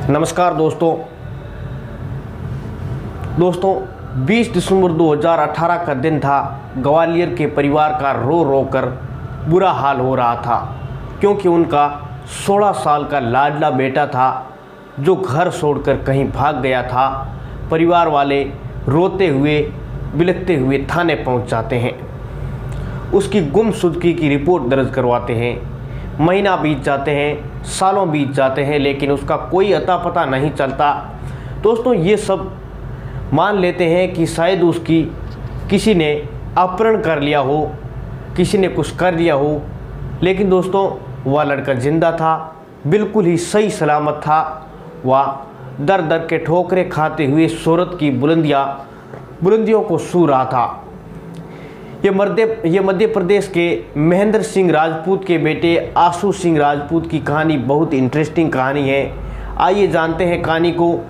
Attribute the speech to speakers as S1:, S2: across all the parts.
S1: नमस्कार दोस्तों 20 दिसंबर 2018 का दिन था। ग्वालियर के परिवार का रो रो कर बुरा हाल हो रहा था, क्योंकि उनका 16 साल का लाडला बेटा था जो घर छोड़कर कहीं भाग गया था। परिवार वाले रोते हुए बिलखते हुए थाने पहुंच जाते हैं। उसकी गुमशुदगी की रिपोर्ट दर्ज करवाते हैं। महीना बीत जाते हैं, सालों बीत जाते हैं, लेकिन उसका कोई अता पता नहीं चलता। दोस्तों, ये सब मान लेते हैं कि शायद उसकी किसी ने अपहरण कर लिया हो, किसी ने कुछ कर लिया हो, लेकिन दोस्तों वह लड़का जिंदा था, बिल्कुल ही सही सलामत था। वह दर दर के ठोकरें खाते हुए शोहरत की बुलंदियों को छू रहा था। ये मध्य प्रदेश के महेंद्र सिंह राजपूत के बेटे आशु सिंह राजपूत की कहानी बहुत इंटरेस्टिंग कहानी है। आइए जानते हैं कहानी को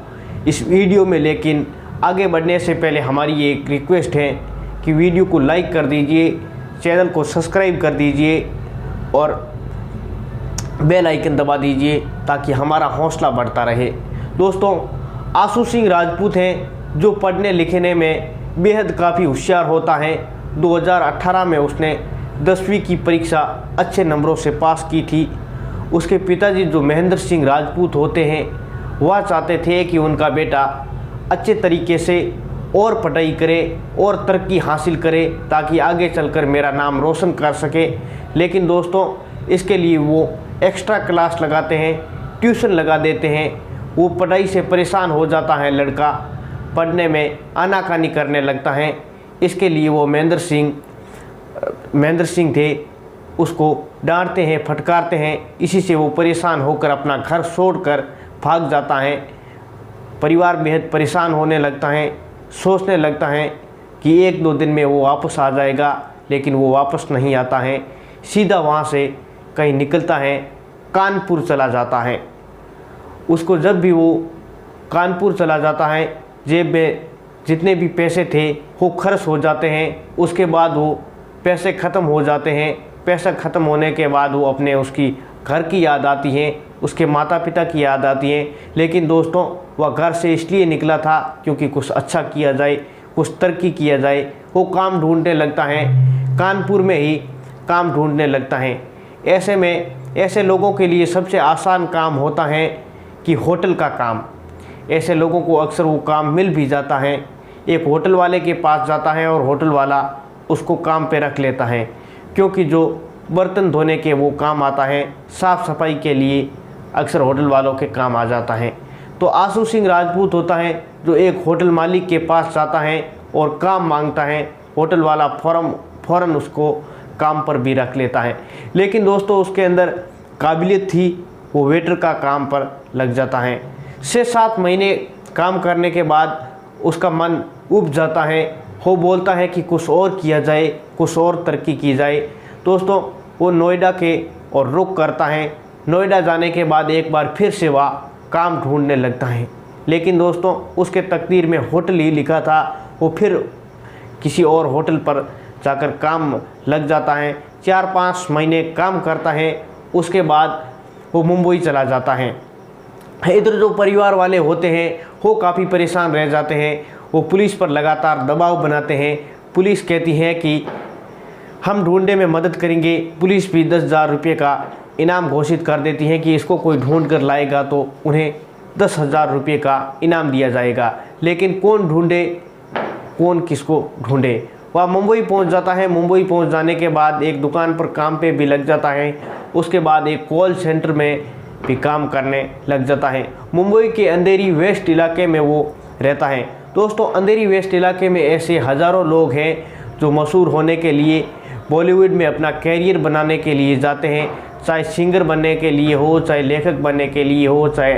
S1: इस वीडियो में, लेकिन आगे बढ़ने से पहले हमारी एक रिक्वेस्ट है कि वीडियो को लाइक कर दीजिए, चैनल को सब्सक्राइब कर दीजिए और बेल आइकन दबा दीजिए ताकि हमारा हौसला बढ़ता रहे। दोस्तों, आशु सिंह राजपूत हैं जो पढ़ने लिखने में बेहद काफ़ी होशियार होता है। 2018 में उसने 10वीं की परीक्षा अच्छे नंबरों से पास की थी। उसके पिताजी जो महेंद्र सिंह राजपूत होते हैं, वह चाहते थे कि उनका बेटा अच्छे तरीके से और पढ़ाई करे और तरक्की हासिल करे ताकि आगे चलकर मेरा नाम रोशन कर सके। लेकिन दोस्तों, इसके लिए वो एक्स्ट्रा क्लास लगाते हैं, ट्यूशन लगा देते हैं। वो पढ़ाई से परेशान हो जाता है लड़का, पढ़ने में आनाकानी करने लगता है। इसके लिए वो महेंद्र सिंह थे, उसको डांटते हैं, फटकारते हैं। इसी से वो परेशान होकर अपना घर छोड़कर भाग जाता है। परिवार बेहद परेशान होने लगता है, सोचने लगता है कि 1-2 दिन में वो वापस आ जाएगा, लेकिन वो वापस नहीं आता है। सीधा वहाँ से कहीं निकलता है, कानपुर चला जाता है। उसको जब भी वो कानपुर चला जाता है, जेब में जितने भी पैसे थे वो खर्च हो जाते हैं। उसके बाद वो पैसे ख़त्म हो जाते हैं। पैसा ख़त्म होने के बाद वो अपने उसकी घर की याद आती है, उसके माता पिता की याद आती है। लेकिन दोस्तों, वह घर से इसलिए निकला था क्योंकि कुछ अच्छा किया जाए, कुछ तरक्की किया जाए। वो काम ढूंढने लगता है, कानपुर में ही काम ढूंढने लगता है। ऐसे में ऐसे लोगों के लिए सबसे आसान काम होता है कि होटल का काम। ऐसे लोगों को अक्सर वो काम मिल भी जाता है। एक होटल वाले के पास जाता है और होटल वाला उसको काम पे रख लेता है, क्योंकि जो बर्तन धोने के वो काम आता है, साफ़ सफाई के लिए अक्सर होटल वालों के काम आ जाता है। तो आशु सिंह राजपूत होता है जो एक होटल मालिक के पास जाता है और काम मांगता है। होटल वाला फ़ौरन उसको काम पर भी रख लेता है। लेकिन दोस्तों, उसके अंदर काबिलियत थी, वो वेटर का काम पर लग जाता है। 6-7 महीने काम करने के बाद उसका मन उब जाता है। वो बोलता है कि कुछ और किया जाए, कुछ और तरक्की की जाए। दोस्तों, वो नोएडा के और रुख करता है। नोएडा जाने के बाद एक बार फिर से वह काम ढूंढने लगता है। लेकिन दोस्तों, उसके तकदीर में होटल ही लिखा था। वो फिर किसी और होटल पर जाकर काम लग जाता है। 4-5 महीने काम करता है। उसके बाद वो मुंबई चला जाता है। इधर जो परिवार वाले होते हैं वो काफ़ी परेशान रह जाते हैं। वो पुलिस पर लगातार दबाव बनाते हैं। पुलिस कहती है कि हम ढूंढने में मदद करेंगे। पुलिस भी 10,000 रुपये का इनाम घोषित कर देती है कि इसको कोई ढूंढ कर लाएगा तो उन्हें 10,000 रुपये का इनाम दिया जाएगा। लेकिन कौन ढूंढे, कौन किसको ढूंढे। वह मुंबई पहुंच जाता है। मुंबई पहुंच जाने के बाद एक दुकान पर काम पे भी लग जाता है। उसके बाद एक कॉल सेंटर में भी काम करने लग जाता है। मुंबई के अंधेरी वेस्ट इलाके में वो रहता है। दोस्तों, अंधेरी वेस्ट इलाके में ऐसे हज़ारों लोग हैं जो मशहूर होने के लिए, बॉलीवुड में अपना कैरियर बनाने के लिए जाते हैं। चाहे सिंगर बनने के लिए हो, चाहे लेखक बनने के लिए हो, चाहे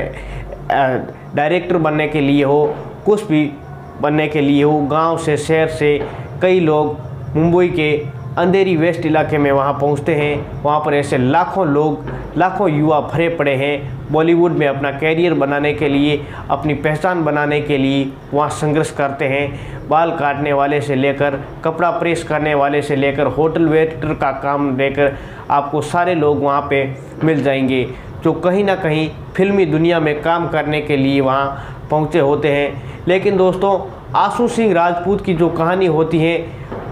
S1: डायरेक्टर बनने के लिए हो, कुछ भी बनने के लिए हो। गांव से, शहर से कई लोग मुंबई के अंधेरी वेस्ट इलाके में वहाँ पहुँचते हैं। वहाँ पर ऐसे लाखों लोग, लाखों युवा भरे पड़े हैं। बॉलीवुड में अपना कैरियर बनाने के लिए, अपनी पहचान बनाने के लिए वहाँ संघर्ष करते हैं। बाल काटने वाले से लेकर, कपड़ा प्रेस करने वाले से लेकर, होटल वेटर का काम लेकर आपको सारे लोग वहाँ पे मिल जाएंगे। जो कहीं ना कहीं फिल्मी दुनिया में काम करने के लिए वहाँ पहुँचे होते हैं। लेकिन दोस्तों, आशू सिंह राजपूत की जो कहानी होती है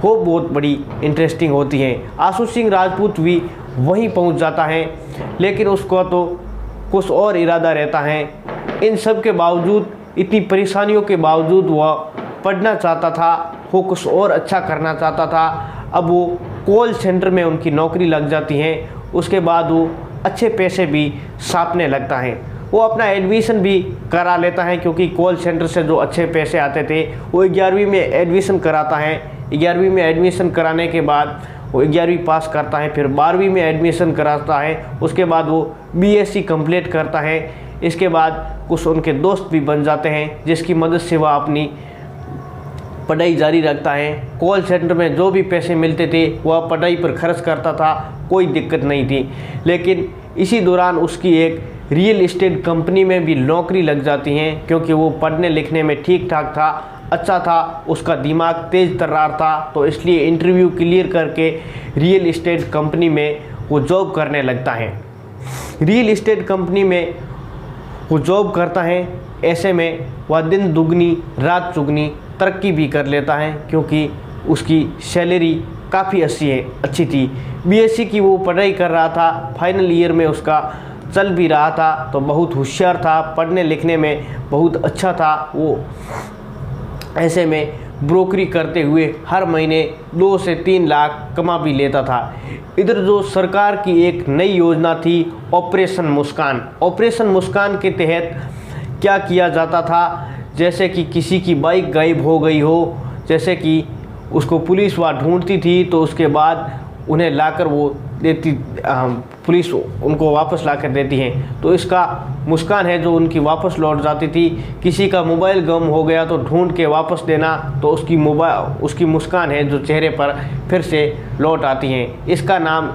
S1: वो बहुत बड़ी इंटरेस्टिंग होती है। आशू सिंह राजपूत भी वहीं पहुँच जाता है, लेकिन उसको तो कुछ और इरादा रहता है। इन सब के बावजूद, इतनी परेशानियों के बावजूद वह पढ़ना चाहता था, वो कुछ और अच्छा करना चाहता था। अब वो कॉल सेंटर में उनकी नौकरी लग जाती है। उसके बाद वो अच्छे पैसे भी छापने लगता है। वो अपना एडमिशन भी करा लेता है, क्योंकि कॉल सेंटर से जो अच्छे पैसे आते थे। वो 11वीं में एडमिशन कराता है। 11वीं में एडमिशन कराने के बाद वो 11वीं पास करता है, फिर 12वीं में एडमिशन कराता है। उसके बाद वो BSc कंप्लीट करता है। इसके बाद कुछ उनके दोस्त भी बन जाते हैं, जिसकी मदद से वह अपनी पढ़ाई जारी रखता है। कॉल सेंटर में जो भी पैसे मिलते थे वह पढ़ाई पर खर्च करता था, कोई दिक्कत नहीं थी। लेकिन इसी दौरान उसकी एक रियल इस्टेट कंपनी में भी नौकरी लग जाती है, क्योंकि वो पढ़ने लिखने में ठीक ठाक था, अच्छा था, उसका दिमाग तेज़ तर्रार था। तो इसलिए इंटरव्यू क्लियर करके रियल इस्टेट कंपनी में वो जॉब करने लगता है। रियल इस्टेट कंपनी में वो जॉब करता है। ऐसे में वह दिन दुगनी रात चुगनी तरक्की भी कर लेता है, क्योंकि उसकी सैलरी काफ़ी अच्छी थी। BSc की वो पढ़ाई कर रहा था, फाइनल ईयर में उसका चल भी रहा था। तो बहुत होशियार था, पढ़ने लिखने में बहुत अच्छा था वो। ऐसे में ब्रोकरी करते हुए हर महीने 2 से 3 लाख कमा भी लेता था। इधर जो सरकार की एक नई योजना थी, ऑपरेशन मुस्कान। ऑपरेशन मुस्कान के तहत क्या किया जाता था, जैसे कि किसी की बाइक गायब हो गई हो, जैसे कि उसको पुलिस वहाँ ढूंढती थी, तो उसके बाद उन्हें लाकर वो देती, पुलिस उनको वापस लाकर देती है। तो इसका मुस्कान है जो उनकी वापस लौट जाती थी। किसी का मोबाइल गुम हो गया तो ढूंढ के वापस देना, तो उसकी मुस्कान है जो चेहरे पर फिर से लौट आती है।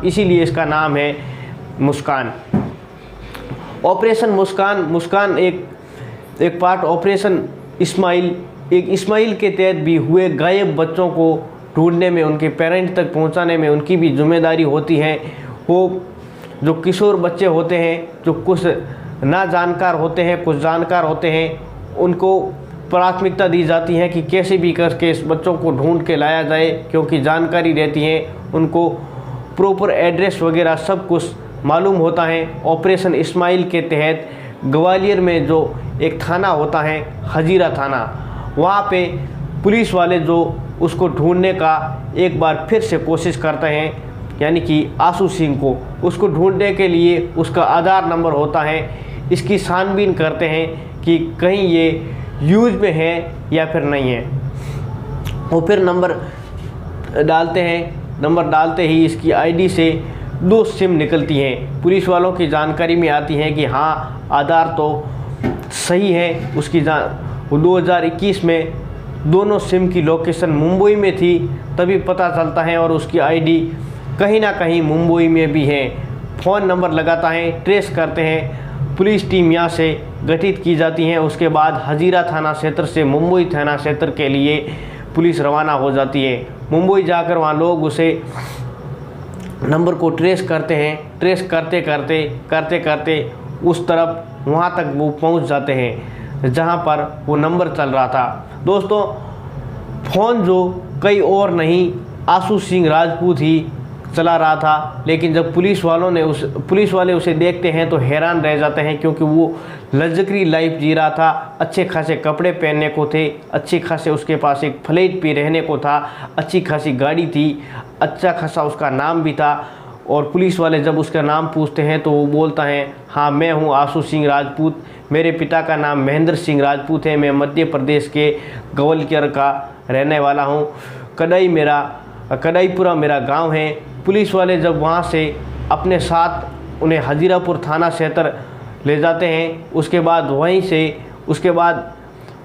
S1: इसीलिए इसका नाम है मुस्कान। ऑपरेशन मुस्कान एक पार्ट ऑपरेशन इस्माइल के तहत भी हुए गायब बच्चों को ढूंढने में, उनके पेरेंट तक पहुंचाने में उनकी भी जिम्मेदारी होती है। वो जो किशोर बच्चे होते हैं, जो कुछ ना जानकार होते हैं, कुछ जानकार होते हैं, उनको प्राथमिकता दी जाती है कि कैसे भी करके इस बच्चों को ढूंढ के लाया जाए, क्योंकि जानकारी रहती है, उनको प्रॉपर एड्रेस वगैरह सब कुछ मालूम होता है। ऑपरेशन इस्माइल के तहत ग्वालियर में जो एक थाना होता है, हजीरा थाना, वहाँ पे पुलिस वाले जो उसको ढूंढने का एक बार फिर से कोशिश करते हैं, यानी कि आशू सिंह को। उसको ढूंढने के लिए उसका आधार नंबर होता है, इसकी छानबीन करते हैं कि कहीं ये यूज में है या फिर नहीं है। वो फिर नंबर डालते हैं। नंबर डालते ही इसकी आईडी से 2 सिम निकलती हैं। पुलिस वालों की जानकारी में आती है कि हाँ, आधार तो सही है। उसकी 2021 में दोनों सिम की लोकेशन मुंबई में थी, तभी पता चलता है, और उसकी आईडी कहीं ना कहीं मुंबई में भी है। फ़ोन नंबर लगाता है, ट्रेस करते हैं। पुलिस टीम यहाँ से गठित की जाती है। उसके बाद हजीरा थाना क्षेत्र से मुंबई थाना क्षेत्र के लिए पुलिस रवाना हो जाती है। मुंबई जाकर वहाँ लोग उसे नंबर को ट्रेस करते हैं। ट्रेस करते करते उस तरफ वहाँ तक वो पहुँच जाते हैं जहाँ पर वो नंबर चल रहा था। दोस्तों, फ़ोन जो कई और नहीं, आशू सिंह राजपूत ही चला रहा था। लेकिन जब पुलिस वाले उसे देखते हैं तो हैरान रह जाते हैं, क्योंकि वो लग्जरी लाइफ जी रहा था। अच्छे खासे कपड़े पहनने को थे, अच्छे खासे उसके पास एक फ्लैट पे रहने को था, अच्छी खासी गाड़ी थी, अच्छा खासा उसका नाम भी था। और पुलिस वाले जब उसका नाम पूछते हैं तो वो बोलता है, हाँ, मैं हूँ आशू सिंह राजपूत, मेरे पिता का नाम महेंद्र सिंह राजपूत है, मैं मध्य प्रदेश के ग्वालियर का रहने वाला हूँ, कडाईपुरा मेरा गांव है। पुलिस वाले जब वहाँ से अपने साथ उन्हें हजीरापुर थाना क्षेत्र ले जाते हैं, उसके बाद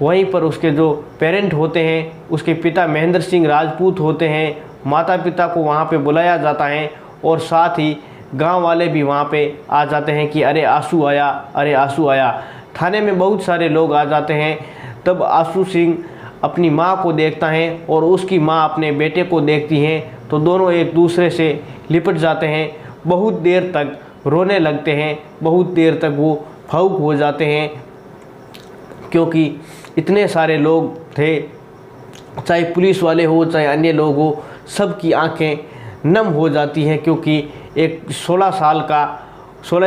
S1: वहीं पर उसके जो पेरेंट होते हैं, उसके पिता महेंद्र सिंह राजपूत होते हैं, माता पिता को वहाँ पे बुलाया जाता है, और साथ ही गांव वाले भी वहाँ पे आ जाते हैं कि अरे आशू आया, अरे आशू आया। थाने में बहुत सारे लोग आ जाते हैं। तब आशू सिंह अपनी माँ को देखता है और उसकी माँ अपने बेटे को देखती हैं, तो दोनों एक दूसरे से लिपट जाते हैं। बहुत देर तक रोने लगते हैं, बहुत देर तक वो भावुक हो जाते हैं, क्योंकि इतने सारे लोग थे, चाहे पुलिस वाले हो चाहे अन्य लोग हो, सबकी आंखें नम हो जाती हैं, क्योंकि एक 16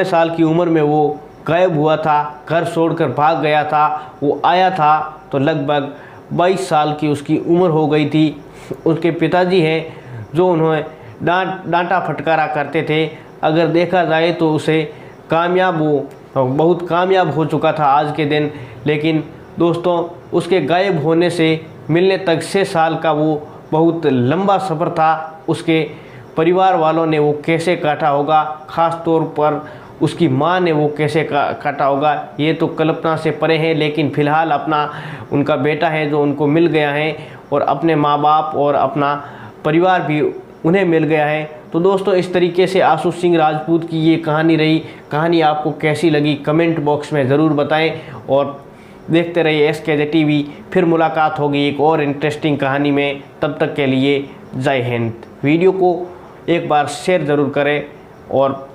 S1: साल की उम्र में वो गायब हुआ था, घर छोड़कर भाग गया था। वो आया था तो लगभग 22 साल की उसकी उम्र हो गई थी। उसके पिताजी हैं जो उन्हें डांटा फटकारा करते थे। अगर देखा जाए तो उसे बहुत कामयाब हो चुका था आज के दिन। लेकिन दोस्तों, उसके गायब होने से मिलने तक 6 साल का वो बहुत लंबा सफ़र था। उसके परिवार वालों ने वो कैसे काटा होगा, ख़ास तौर पर उसकी माँ ने वो कैसे काटा होगा, ये तो कल्पना से परे हैं। लेकिन फ़िलहाल उनका बेटा है जो उनको मिल गया है, और अपने माँ बाप और अपना परिवार भी उन्हें मिल गया है। तो दोस्तों, इस तरीके से आशु सिंह राजपूत की ये कहानी रही। कहानी आपको कैसी लगी कमेंट बॉक्स में ज़रूर बताएं, और देखते रहिए SKJ टीवी। फिर मुलाकात होगी एक और इंटरेस्टिंग कहानी में। तब तक के लिए जय हिंद। वीडियो को एक बार शेयर ज़रूर करें और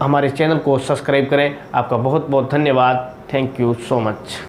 S1: हमारे चैनल को सब्सक्राइब करें। आपका बहुत बहुत धन्यवाद। Thank you so much.